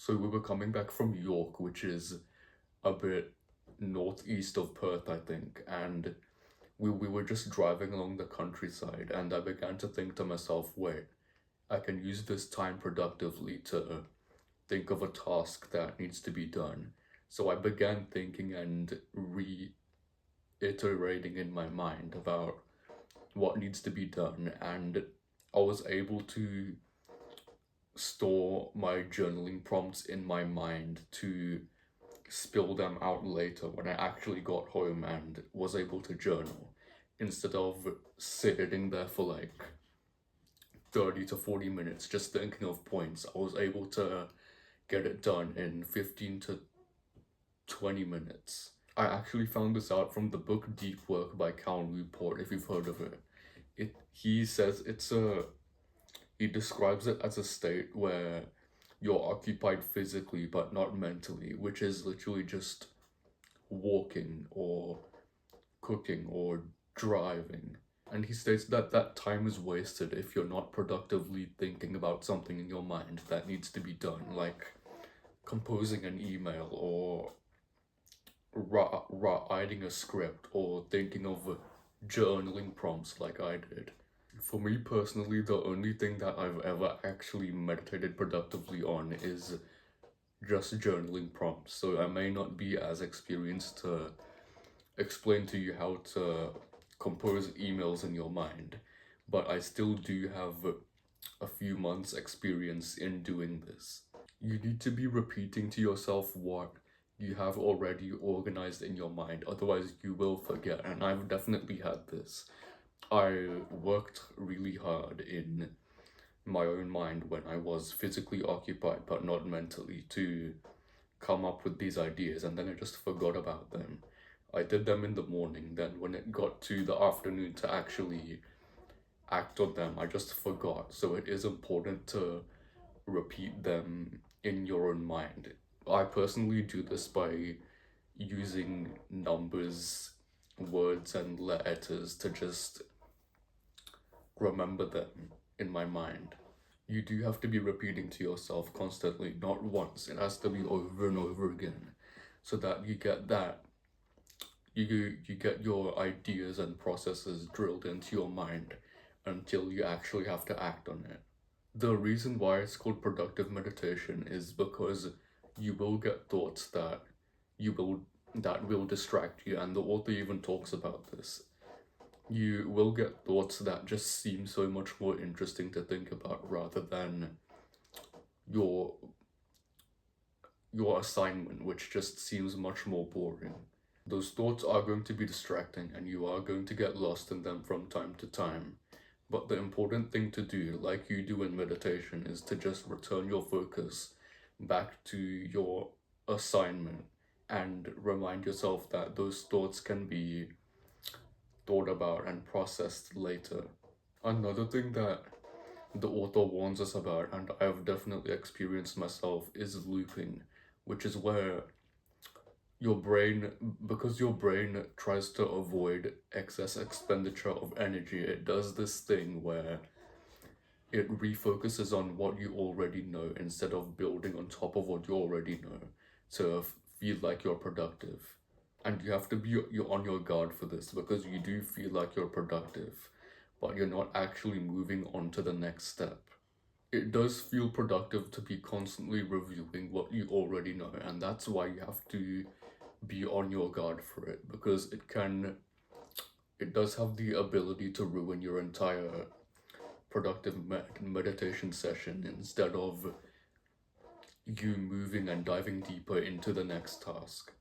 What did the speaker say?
So we were coming back from York, which is a bit northeast of Perth, I think, and we were just driving along the countryside, and I began to think to myself, wait, I can use this time productively to think of a task that needs to be done. So I began thinking and reiterating in my mind about what needs to be done, and I was able to store my journaling prompts in my mind to spill them out later when I actually got home and was able to journal instead of sitting there for like 30 to 40 minutes just thinking of points. I was able to get it done in 15 to 20 minutes. I actually found this out from the book Deep Work by Cal Newport, if you've heard of it. He says he describes it as a state where you're occupied physically but not mentally, which is literally just walking or cooking or driving. And he states that that time is wasted if you're not productively thinking about something in your mind that needs to be done, like composing an email or writing a script or thinking of journaling prompts like I did. For me personally, the only thing that I've ever actually meditated productively on is just journaling prompts, so I may not be as experienced to explain to you how to compose emails in your mind, but I still do have a few months experience in doing this. You need to be repeating to yourself what you have already organized in your mind, otherwise you will forget, and I've definitely had this. I worked really hard in my own mind when I was physically occupied but not mentally to come up with these ideas, and then I just forgot about them. I did them in the morning, then when it got to the afternoon to actually act on them, I just forgot. So it is important to repeat them in your own mind. I personally do this by using numbers, words, and letters to just remember them in my mind. You do have to be repeating to yourself constantly, not once. It has to be over and over again, so that you get your ideas and processes drilled into your mind until you actually have to act on it. The reason why it's called productive meditation is because you will get thoughts that will distract you, and the author even talks about this. You will get thoughts that just seem so much more interesting to think about rather than your your assignment, which just seems much more boring. Those thoughts are going to be distracting and you are going to get lost in them from time to time. But the important thing to do, like you do in meditation, is to just return your focus back to your assignment and remind yourself that those thoughts can be thought about and processed later. Another thing that the author warns us about, and I've definitely experienced myself, is looping, which is where your brain, because your brain tries to avoid excess expenditure of energy, it does this thing where it refocuses on what you already know instead of building on top of what you already know to feel like you're productive. And you have to be you're on your guard for this because you do feel like you're productive, but you're not actually moving on to the next step. It does feel productive to be constantly reviewing what you already know, and that's why you have to be on your guard for it, because it does have the ability to ruin your entire productive meditation session instead of you moving and diving deeper into the next task.